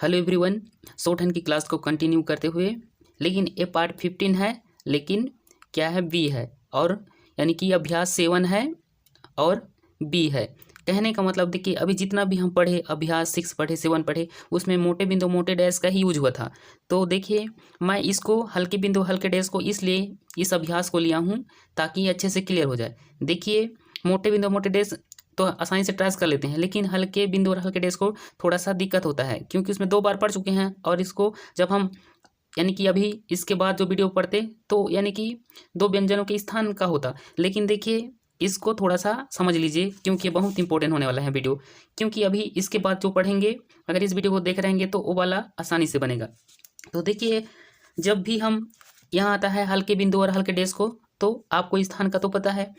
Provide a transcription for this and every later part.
Hello everyone, short hand की class को continue करते हुए, लेकिन ये पार्ट 15 है, लेकिन क्या है बी है, और यानी कि अभ्यास 7 है और बी है। कहने का मतलब देखिए, अभी जितना भी हम पढ़े, अभ्यास 6 पढ़े, 7 पढ़े, उसमें मोटे बिंदु मोटे डैश का ही यूज हुआ था। तो देखिए, मैं इसको हल्के बिंदु हल्के डैश को इसलिए इस अभ्यास को लिया हूँ ताकि अच्छे से क्लियर हो जाए। देखिए, मोटे बिंदु मोटे डैश तो आसानी से ट्रेस कर लेते हैं, लेकिन हल्के बिंदु और हल्के डैश को थोड़ा सा दिक्कत होता है, क्योंकि उसमें 2 बार पढ़ चुके हैं। और इसको जब हम यानी कि अभी इसके बाद जो वीडियो पढ़ते तो यानी कि 2 व्यंजनों के स्थान का होता। लेकिन देखिए, इसको थोड़ा सा समझ लीजिए, क्योंकि ये बहुत इंपॉर्टेंट होने वाला है वीडियो। क्योंकि अभी इसके बाद जो पढ़ेंगे, अगर इस वीडियो को देख रहेंगे तो वो वाला आसानी से बनेगा। तो देखिए, जब भी हम यहाँ आता है हल्के बिंदु और हल्के डैश को, तो आपको स्थान का तो पता है,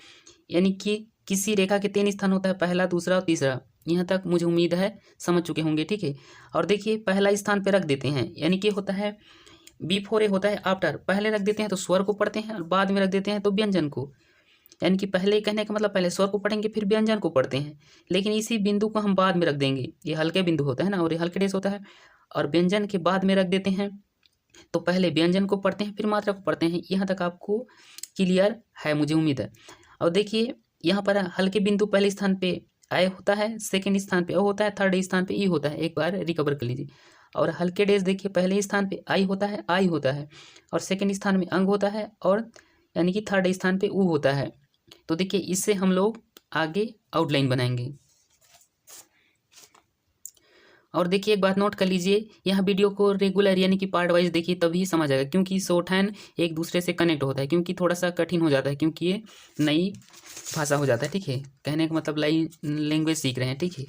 यानी कि किसी रेखा के 3 स्थान होता है, पहला, दूसरा और तीसरा। यहाँ तक मुझे उम्मीद है समझ चुके होंगे, ठीक है। और देखिए, पहला स्थान पे रख देते हैं, यानी कि होता है बिफोर, ए होता है आफ्टर। पहले रख देते हैं तो स्वर को पढ़ते हैं, और बाद में रख देते हैं तो व्यंजन को। यानी कि पहले कहने का मतलब पहले स्वर को पढ़ेंगे फिर व्यंजन को पढ़ते हैं, लेकिन इसी बिंदु को हम बाद में रख देंगे। ये हल्के बिंदु होता है ना, और ये हल्के डैश होता है, और व्यंजन के बाद में रख देते हैं। तो पहले व्यंजन को पढ़ते हैं फिर मात्रा को पढ़ते हैं। यहाँ तक आपको क्लियर है, मुझे उम्मीद है। और देखिए, यहाँ पर हल्के बिंदु पहले स्थान पे आई होता है, सेकंड स्थान पे ओ होता है, थर्ड स्थान पे ई होता है। एक बार रिकवर कर लीजिए। और हल्के डैश देखिए, पहले स्थान पे आई होता है, आई होता है, और सेकंड स्थान में अंग होता है, और यानी कि थर्ड स्थान पे ऊ होता है। तो देखिए, इससे हम लोग आगे आउटलाइन बनाएंगे। और देखिए, एक बात नोट कर लीजिए, यहाँ वीडियो को रेगुलर यानी कि पार्ट वाइज देखिए, तभी समझ आएगा, क्योंकि शॉर्ट हैंड एक दूसरे से कनेक्ट होता है, क्योंकि थोड़ा सा कठिन हो जाता है, क्योंकि ये नई भाषा हो जाता है, ठीक है। कहने का मतलब नई लैंग्वेज सीख रहे हैं, ठीक है।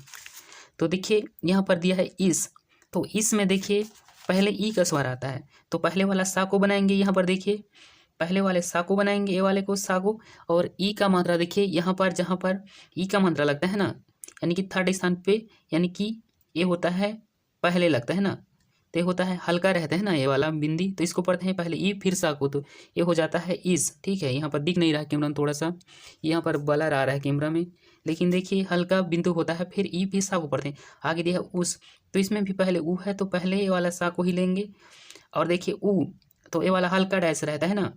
तो देखिए, यहाँ पर दिया है इस, तो इस में देखिए पहले ई का स्वर आता है, तो पहले वाला सा को बनाएंगे। यहाँ पर देखिए, पहले वाले सा को बनाएंगे, ए वाले को सा को। और ई का मात्रा देखिए, यहाँ पर जहाँ पर ई का मात्रा लगता है ना, यानी कि थर्ड स्थान पे, यानी कि ये होता है पहले लगता है ना, तो ये होता है हल्का रहता है ना ये वाला बिंदी, तो इसको पढ़ते हैं पहले ई फिर सा को, तो ये हो जाता है इस, ठीक है। यहाँ पर दिख नहीं रहा कैमरा में, थोड़ा सा यहाँ पर ब्लर आ रहा है कैमरा में, लेकिन देखिए हल्का बिंदु होता है, फिर ई फिर सा को पढ़ते हैं। आगे दिया है उस, तो इसमें भी पहले ऊ है, तो पहले ये वाला सा को ही लेंगे। और देखिए ऊ, तो ये वाला हल्का डैश रहता है ना,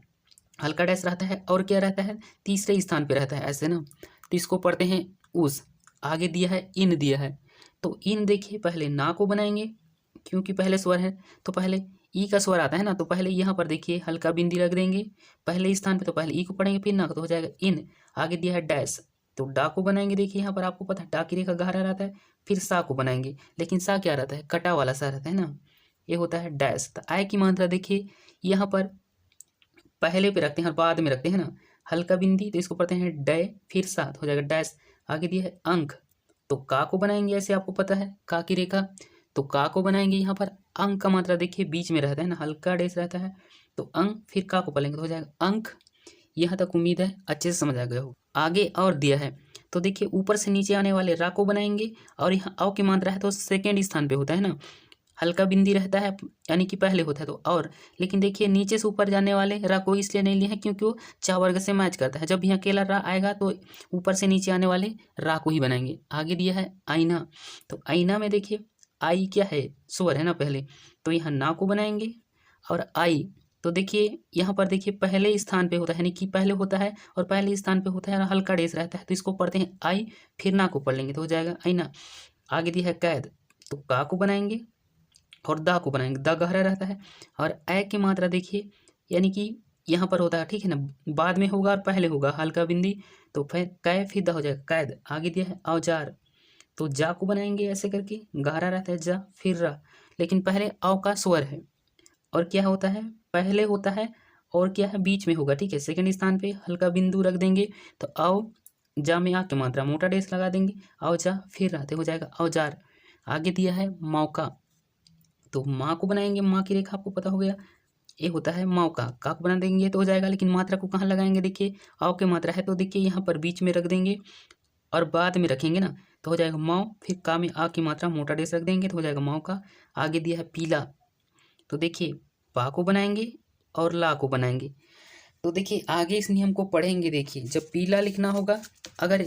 हल्का डैश रहता है, और क्या रहता है, तीसरे स्थान पे रहता है ऐसे ना, तो इसको पढ़ते हैं उस। आगे दिया है इन, दिया है, तो इन देखिए पहले ना को बनाएंगे, क्योंकि पहले स्वर है, तो पहले ई का स्वर आता है ना, तो पहले यहाँ पर देखिए हल्का बिंदी रख देंगे पहले स्थान पे, तो पहले ई को पढ़ेंगे फिर ना को, तो हो जाएगा इन। आगे दिया है डैश, तो डा को बनाएंगे। देखिए यहाँ पर आपको पता है डा की रेखा गहरा रहता है, फिर सा को बनाएंगे, लेकिन सा क्या रहता है, कटा वाला सा रहता है ना, ये होता है डैश। तो आय की मात्रा देखिए, यहाँ पर पहले पे रखते हैं और बाद में रखते हैं ना, हल्का बिंदी, तो इसको पढ़ते हैं डे फिर सा, तो हो जाएगा डैश। आगे दिया है अंक, तो का को बनाएंगे, ऐसे आपको पता है का की रेखा, तो का को बनाएंगे। यहाँ पर अंक का मात्रा देखिए बीच में रहता है ना, हल्का डैश रहता है, तो अंक फिर का को पढ़ेंगे, तो हो जाएगा अंक। यहाँ तक उम्मीद है अच्छे से समझ आ गया हो। आगे और दिया है, तो देखिए ऊपर से नीचे आने वाले रा को बनाएंगे, और यहाँ अव की मात्रा है तो सेकेंड स्थान पे होता है ना, हल्का बिंदी रहता है, यानी कि पहले होता है तो और। लेकिन देखिए, नीचे से ऊपर जाने वाले रा को इसलिए नहीं लिए हैं क्योंकि वो चा वर्ग से मैच करता है। जब यहाँ अकेला रा आएगा तो ऊपर से नीचे आने वाले रा को ही बनाएंगे। आगे दिया है आईना, तो आईना में देखिए आई क्या है, स्वर है ना पहले, तो यहाँ ना को बनाएंगे। और आई, तो देखिए यहाँ पर देखिए पहले स्थान पे होता है, यानी कि पहले होता है और पहले स्थान पे होता है और हल्का डैश रहता है, तो इसको पढ़ते हैं आई, फिर ना को पढ़ लेंगे, तो हो जाएगा आईना। आगे दिया है कैद, तो का को बनाएंगे और दा को बनाएंगे, दा गहरा रहता है। और ए की मात्रा देखिए, यानी कि यहाँ पर होता है, ठीक है ना, बाद में होगा और पहले होगा हल्का बिंदी, तो फिर कै फिर दा हो जाएगा कैद। आगे दिया है औजार, तो जा को बनाएंगे ऐसे करके, गहरा रहता है जा, फिर रा, लेकिन पहले औ का स्वर है, और क्या होता है पहले होता है, और क्या है बीच में होगा, ठीक है। सेकंड स्थान पे हल्का बिंदु रख देंगे, तो औ जा में आ की मात्रा मोटा डैश लगा देंगे, औ जा फिर रहते हो जाएगा औजार। आगे दिया है मौका, तो माँ को बनाएंगे, माँ की रेखा आपको पता हो गया, ये होता है मौका, का को बना देंगे तो हो जाएगा, लेकिन मात्रा को कहाँ लगाएंगे, देखिए आओ की मात्रा है, तो देखिए यहाँ पर बीच में रख देंगे और बाद में रखेंगे ना, तो हो जाएगा मौ, फिर का में आ की मात्रा मोटा डैश रख देंगे, तो हो जाएगा मौ का। आगे दिया है पीला, तो देखिए पा को बनाएंगे और ला को बनाएंगे। तो देखिए आगे इस नियम को पढ़ेंगे। देखिए जब पीला लिखना होगा, अगर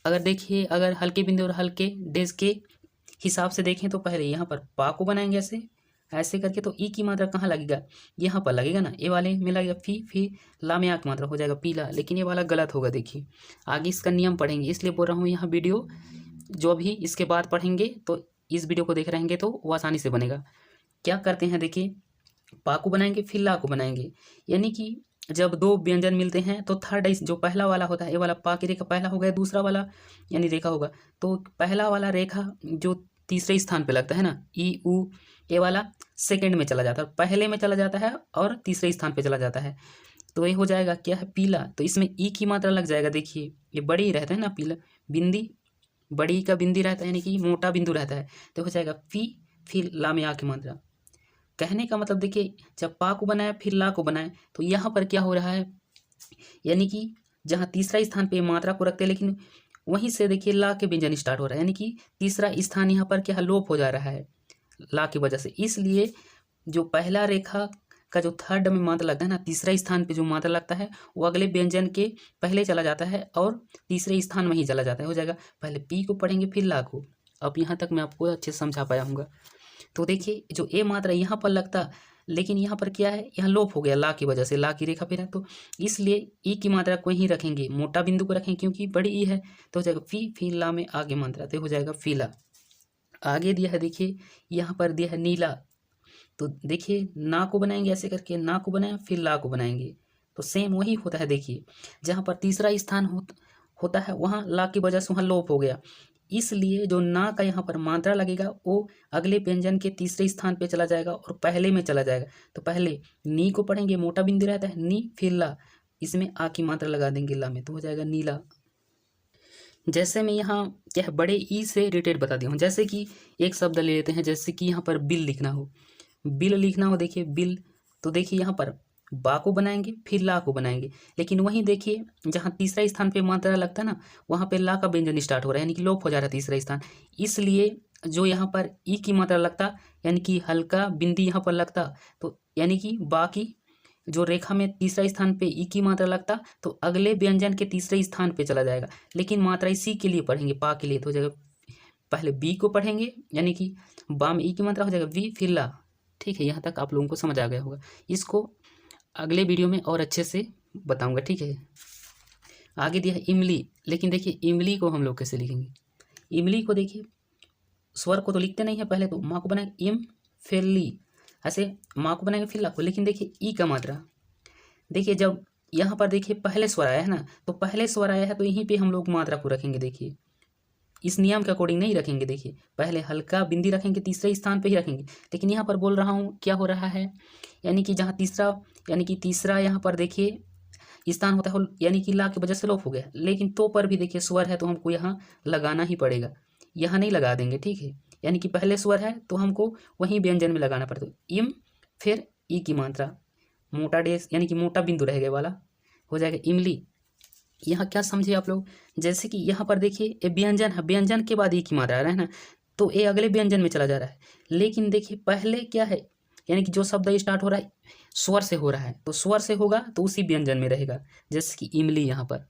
अगर देखिए अगर हल्के बिंदु और हल्के डैश के हिसाब से देखें तो पहले यहाँ पर पा को बनाएंगे ऐसे ऐसे करके, तो ई की मात्रा कहाँ लगेगा, यहाँ पर लगेगा ना, ए वाले में लगेगा फी, फिर ला में आ की मात्रा हो जाएगा पीला, लेकिन ये वाला गलत होगा। देखिए आगे इसका नियम पढ़ेंगे, इसलिए बोल रहा हूँ यहाँ वीडियो जो भी इसके बाद पढ़ेंगे तो इस वीडियो को देख रहेंगे तो वो आसानी से बनेगा। क्या करते हैं देखिए, पा को बनाएंगे फिर ला को बनाएंगे, यानी कि जब दो व्यंजन मिलते हैं तो थर्ड जो पहला वाला होता है, ये वाला पा की रेखा पहला हो गया, दूसरा वाला यानी रेखा होगा, तो पहला वाला रेखा जो तीसरे स्थान पे लगता है ना, ई उ, ये वाला सेकंड में चला जाता है, पहले में चला जाता है और तीसरे स्थान पे चला जाता है, तो ये हो जाएगा क्या है पीला। तो इसमें ई की मात्रा लग जाएगा। देखिए ये बड़ी रहता है ना, पीला बिंदी, बड़ी का बिंदी रहता है यानी कि मोटा बिंदु रहता है, तो हो जाएगा फी, फिर ला में आ की मात्रा। कहने का मतलब देखिए, जब पा को बनाए फिर ला को बनाए तो यहाँ पर क्या हो रहा है, यानी कि जहाँ तीसरा स्थान पे मात्रा को रखते हैं, लेकिन वहीं से देखिए ला के व्यंजन स्टार्ट हो रहा है, यानी कि तीसरा स्थान यहाँ पर क्या लोप हो जा रहा है ला की वजह से। इसलिए जो पहला रेखा का जो थर्ड में मात्रा लगता है ना, तीसरा स्थान पे जो मात्रा लगता है वो अगले व्यंजन के पहले चला जाता है और तीसरे स्थान में ही चला जाता है। हो जाएगा पहले पी को पढ़ेंगे फिर ला को। अब यहाँ तक मैं आपको अच्छे से समझा पाया हूँगा। तो देखिए जो ए मात्रा यहाँ पर लगता, लेकिन यहाँ पर क्या है, यहाँ लोप हो गया ला की वजह से, ला की रेखा पे है, तो इसलिए ई की मात्रा को ही रखेंगे, मोटा बिंदु को रखेंगे क्योंकि बड़ी ई है, तो हो जाएगा फी, फिर ला में आगे मात्रा, तो हो जाएगा फीला। आगे दिया है देखिए, यहाँ पर दिया है नीला, तो देखिए ना को बनाएंगे ऐसे करके, ना को बनाए फिर ला को बनाएंगे, तो सेम वही होता है। देखिए जहाँ पर तीसरा स्थान होता है वहाँ ला की वजह से वहाँ लोप हो गया, इसलिए जो ना का यहाँ पर मात्रा लगेगा वो अगले व्यंजन के तीसरे स्थान पे चला जाएगा और पहले में चला जाएगा। तो पहले नी को पढ़ेंगे, मोटा बिंदु रहता है नी, फिर ला, इसमें आ की मात्रा लगा देंगे ला में, तो हो जाएगा नीला। जैसे मैं यहाँ क्या बड़े ई से रिलेटेड बता दिया हूँ, जैसे कि एक शब्द ले लेते हैं, जैसे कि यहाँ पर बिल लिखना हो, बिल लिखना हो, देखिए बिल, तो देखिए यहाँ पर बा को बनाएंगे फिर ला को बनाएंगे, लेकिन वहीं देखिए जहाँ तीसरा स्थान पे मात्रा लगता है ना, वहाँ पे ला का व्यंजन स्टार्ट हो रहा है, यानी कि लोप हो जा रहा है तीसरा स्थान, इसलिए जो यहाँ पर ई की मात्रा लगता, यानी कि हल्का बिंदी यहाँ पर लगता, तो यानी कि बा की जो रेखा में तीसरा स्थान पे ई की मात्रा लगता, तो अगले व्यंजन के तीसरे स्थान पे चला जाएगा, लेकिन मात्रा इसी के लिए पढ़ेंगे, पा के लिए, तो हो जाएगा पहले बी को पढ़ेंगे, यानी कि बा में ई की मात्रा हो जाएगा वी, फिर ला। ठीक है, यहाँ तक आप लोगों को समझ आ गया होगा। इसको अगले वीडियो में और अच्छे से बताऊंगा। ठीक है, आगे दिया है इमली, लेकिन देखिए इमली को हम लोग कैसे लिखेंगे, इमली को देखिए स्वर को तो लिखते नहीं है, पहले तो माँ को बनाएंगे इम, फिर ली, ऐसे माँ को बनाएंगे फिर ला को, लेकिन देखिए ई का मात्रा, देखिए जब यहाँ पर देखिए पहले स्वर आया है ना, तो पहले स्वर आया है तो यहीं पे हम लोग मात्रा को रखेंगे। देखिए इस नियम के अकॉर्डिंग नहीं रखेंगे, देखिए पहले हल्का बिंदी रखेंगे, तीसरे स्थान पे ही रखेंगे, लेकिन यहाँ पर बोल रहा हूँ क्या हो रहा है, यानी कि जहाँ तीसरा, यानी कि तीसरा यहाँ पर देखिए स्थान होता है, यानी कि ला की वजह से लोप हो गया, लेकिन तो पर भी देखिए स्वर है तो हमको यहाँ लगाना ही पड़ेगा, यहाँ नहीं लगा देंगे। ठीक है, यानी कि पहले स्वर है तो हमको वहीं व्यंजन में लगाना पड़ता है, इम फिर ई की मात्रा, मोटा डेस यानी कि मोटा बिंदु रहेगा वाला, हो जाएगा इमली। यहाँ क्या समझे आप लोग, जैसे कि यहाँ पर देखिए ये व्यंजन है, व्यंजन के बाद ई की मात्रा आ रहा है ना, तो ये अगले व्यंजन में चला जा रहा है, लेकिन देखिए पहले क्या है, यानी कि जो शब्द स्टार्ट हो रहा है स्वर से हो रहा है, तो स्वर से होगा तो उसी व्यंजन में रहेगा, जैसे कि इमली, यहाँ पर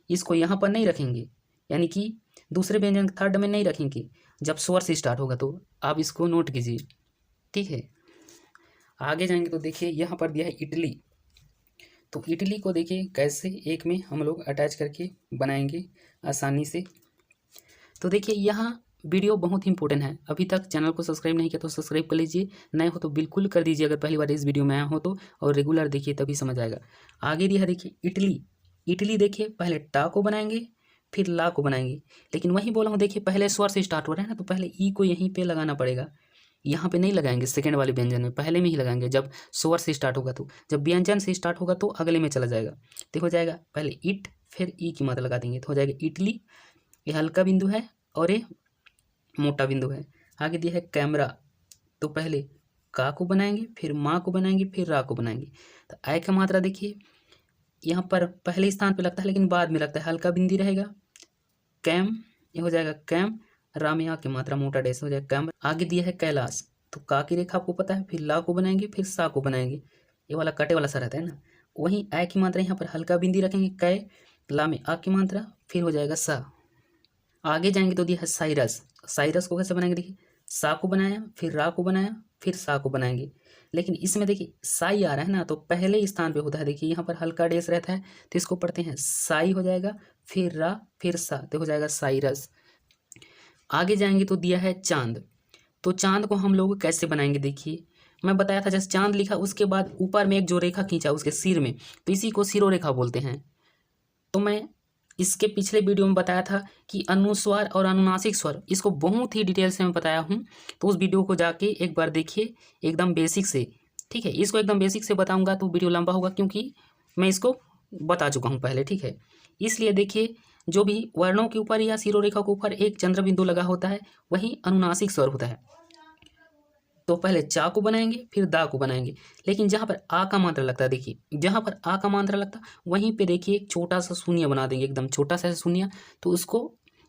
इसको यहाँ पर नहीं रखेंगे, यानी कि दूसरे व्यंजन थर्ड में नहीं रखेंगे, जब स्वर से स्टार्ट होगा, तो आप इसको नोट कीजिए। ठीक है, आगे जाएंगे तो देखिए यहाँ पर दिया है इडली, तो इडली को देखिए कैसे एक में हम लोग अटैच करके बनाएंगे आसानी से। तो देखिए यहाँ वीडियो बहुत ही इंपॉर्टेंट है, अभी तक चैनल को सब्सक्राइब नहीं किया तो सब्सक्राइब कर लीजिए, नए हो तो बिल्कुल कर दीजिए अगर पहली बार इस वीडियो में आया हो तो, और रेगुलर देखिए तभी समझ आएगा। आगे दिया देखिए इडली, इडली देखिए पहले टा को बनाएंगे फिर ला को बनाएंगे, लेकिन वही बोला हूँ देखिए पहले स्वर से स्टार्ट हो रहा है ना, तो पहले ई को यहीं पे लगाना पड़ेगा, यहाँ पे नहीं लगाएंगे सेकेंड वाले व्यंजन में, पहले में ही लगाएंगे, जब स्वर से स्टार्ट होगा तो, जब व्यंजन से स्टार्ट होगा तो अगले में चला जाएगा, तो हो जाएगा पहले इट फिर ई की मात्रा लगा देंगे, तो हो जाएगा इडली, ये हल्का बिंदु है और ये मोटा बिंदु है। आगे दिया है कैमरा, तो पहले का को बनाएंगे फिर माँ को बनाएंगे फिर रा को बनाएंगे, तो आई का मात्रा देखिए यहाँ पर पहले स्थान पे लगता है लेकिन बाद में लगता है, हल्का बिंदी रहेगा, कैम, ये हो जाएगा कैम, रा में आ की मात्रा मोटा डैश हो जाएगा कैम। आगे दिया है कैलाश, तो का की रेखा आपको पता है, फिर ला को बनाएंगे फिर सा को बनाएंगे, ये वाला कटे वाला सा रहता है ना, वहीं आ की मात्रा यहाँ पर हल्का बिंदी रखेंगे कै, ला में आ की मात्रा फिर हो जाएगा सा। आगे जाएंगे तो दिया है साइरस, साइरस को कैसे बनाएंगे, देखिए सा को बनाया, फिर रा को बनाया, फिर सा को बनाएंगे। लेकिन इसमें देखिए साई आ रहा है ना, तो पहले स्थान पे होता है। देखिए यहाँ पर हल्का डेस रहता है, तो इसको पढ़ते हैं साई हो जाएगा, फिर रा, फिर सा, तो हो जाएगा साइरस। आगे जाएंगे तो दिया है चांद। तो चांद को हम लोग कैसे बनाएंगे, देखिए मैं बताया था, जैसे चांद लिखा उसके बाद ऊपर में एक जो रेखा खींचा उसके सिर में, तो इसी को सिरोरेखा बोलते हैं। तो मैं इसके पिछले वीडियो में बताया था कि अनुस्वार और अनुनासिक स्वर, इसको बहुत ही डिटेल से मैं बताया हूँ, तो उस वीडियो को जाके एक बार देखिए एकदम बेसिक से, ठीक है। इसको एकदम बेसिक से बताऊंगा तो वीडियो लंबा होगा, क्योंकि मैं इसको बता चुका हूँ पहले, ठीक है। इसलिए देखिए जो भी वर्णों के ऊपर या सिरोरेखा के ऊपर एक चंद्र बिंदु लगा होता है वही अनुनासिक स्वर होता है। तो पहले चा को बनाएंगे, फिर दा को बनाएंगे, लेकिन जहाँ पर आ का मात्रा लगता है, देखिए जहाँ पर आ का मात्रा लगता है वहीं पे देखिए एक छोटा सा शून्य बना देंगे, एकदम छोटा सा शून्य, तो उसको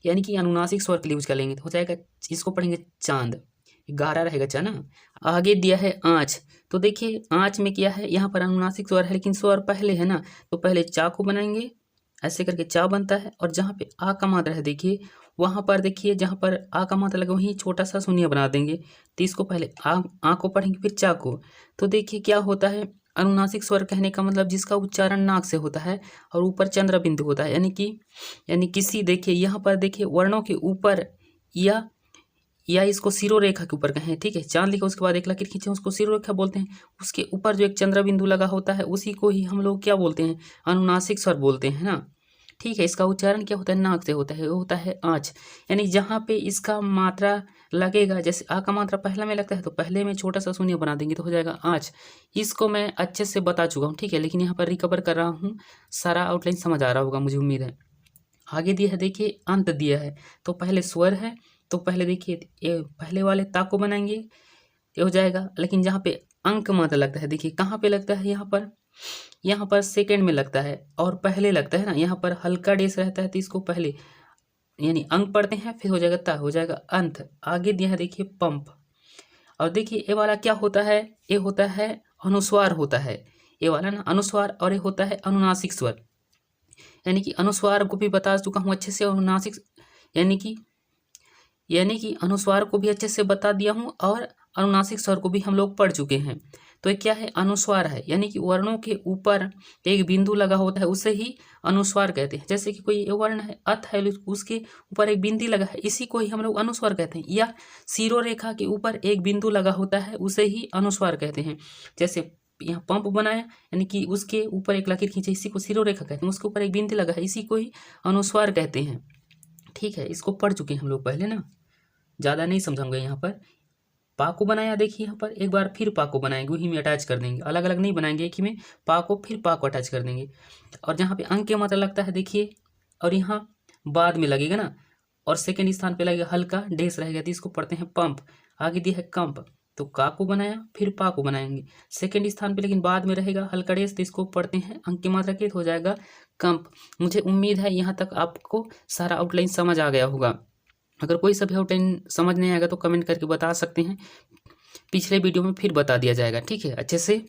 यानी कि अनुनासिक स्वर के लिए यूज कर लेंगे, तो हो जाएगा, इसको पढ़ेंगे चांद, गारा रहेगा चा ना। आगे दिया है आँच। तो देखिए आँच में क्या है, यहाँ पर अनुनासिक स्वर है लेकिन स्वर पहले है ना, तो पहले चा को बनाएंगे, ऐसे करके चा बनता है, और जहाँ पे आ का मात्रा है देखिए वहाँ पर देखिए जहाँ पर आ का मात्रा लगा वहीं छोटा सा शून्य बना देंगे, तो इसको पहले आ को पढ़ेंगे फिर चा को। तो देखिए क्या होता है, अनुनासिक स्वर कहने का मतलब जिसका उच्चारण नाक से होता है और ऊपर चंद्र बिंदु होता है, यानी किसी देखिए यहाँ पर देखिए वर्णों के ऊपर या इसको सिरोरेखा के ऊपर कहें, ठीक है। चांद लिखा उसके बाद एक लकीर खींचे उसको सिरोरेखा बोलते हैं, उसके ऊपर जो एक चंद्र बिंदु लगा होता है उसी को ही हम लोग क्या बोलते हैं, अनुनासिक स्वर बोलते हैं ना, ठीक है। इसका उच्चारण क्या होता है, नाक से होता है, वो होता है आँच। यानी जहाँ पे इसका मात्रा लगेगा, जैसे आ का मात्रा पहला में लगता है तो पहले में छोटा सा शून्य बना देंगे, तो हो जाएगा आँच। इसको मैं अच्छे से बता चुका हूँ, ठीक है, लेकिन यहाँ पर रिकवर कर रहा हूँ, सारा आउटलाइन समझ आ रहा होगा मुझे उम्मीद है। आगे दिया है देखिए अंत दिया है, तो पहले स्वर है, तो पहले देखिए ये पहले वाले ता को बनाएंगे, ये हो जाएगा। लेकिन जहाँ पे अंक मात्रा लगता है, देखिए कहाँ पे लगता है, यहाँ पर सेकंड में लगता है और पहले लगता है ना, यहाँ पर हल्का डेस रहता है, तो इसको पहले यानी अंक पढ़ते हैं, फिर हो जाएगा ता, हो जाएगा अंत। आगे दिया है देखिए पंप, और देखिए ये वाला क्या होता है, ये होता है अनुस्वार होता है, ये वाला ना अनुस्वार, और ये होता है अनुनासिक स्वर। यानी कि अनुस्वार को भी बता चुका हूँ अच्छे से, और अनुनासिक यानी कि अनुस्वार को भी अच्छे से बता दिया हूँ, और अनुनासिक स्वर को भी हम लोग पढ़ चुके हैं। तो ये क्या है, अनुस्वार है, यानी कि वर्णों के ऊपर एक बिंदु लगा होता है उसे ही अनुस्वार कहते हैं। जैसे कि कोई वर्ण है अथ है, उसके ऊपर एक बिंदु लगा है, इसी को ही हम लोग अनुस्वार कहते हैं। या सिरोरेखा के ऊपर एक बिंदु लगा होता है उसे ही अनुस्वार कहते हैं। जैसे यहाँ पंप बनाया, यानी कि उसके ऊपर एक लकीर खींचे, इसी को सिरोरेखा कहते हैं, उसके ऊपर एक बिंदु लगा है, इसी को ही अनुस्वार कहते हैं, ठीक है। इसको पढ़ चुके हैं हम लोग पहले ना, ज़्यादा नहीं समझाऊंगा। यहाँ पर पा को बनाया, देखिए यहाँ पर एक बार फिर पा को बनाएंगे, वही में अटैच कर देंगे, अलग अलग नहीं बनाएंगे, एक ही में पा को फिर पा को अटैच कर देंगे। और जहाँ पे अंक के मात्रा लगता है देखिए, और यहाँ बाद में लगेगा ना, और सेकंड स्थान पे लगेगा हल्का डेस रहेगा, तो इसको पढ़ते हैं पंप। आगे दिया है कंप, तो का को बनाया फिर पा को बनाएंगे, सेकंड स्थान पे लेकिन बाद में रहेगा हल्का डेस, तो इसको पढ़ते हैं अंक की मात्रा के, तो हो जाएगा कंप। मुझे उम्मीद है यहाँ तक आपको सारा आउटलाइन समझ आ गया होगा। अगर कोई सभी आउटलाइन समझ नहीं आएगा तो कमेंट करके बता सकते हैं, पिछले वीडियो में फिर बता दिया जाएगा, ठीक है अच्छे से।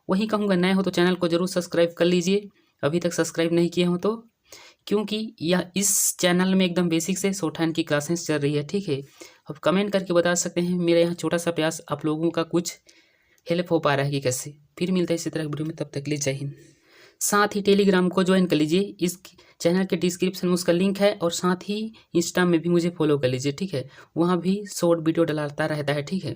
वही कहूँगा, नए हो तो चैनल को जरूर सब्सक्राइब कर लीजिए, अभी तक सब्सक्राइब नहीं किए हो तो, क्योंकि यह इस चैनल में एकदम बेसिक से शॉर्टहैंड की क्लासेस चल रही है, ठीक है। अब कमेंट करके बता सकते हैं, मेरा यहाँ छोटा सा प्रयास आप लोगों का कुछ हेल्प हो पा रहा है कि कैसे। फिर मिलता है इसी तरह वीडियो में, तब तक के लिए जय हिंद। साथ ही टेलीग्राम को ज्वाइन कर लीजिए, इस चैनल के डिस्क्रिप्शन में उसका लिंक है, और साथ ही इंस्टा में भी मुझे फॉलो कर लीजिए, ठीक है, वहाँ भी शॉर्ट वीडियो डलाता रहता है, ठीक है।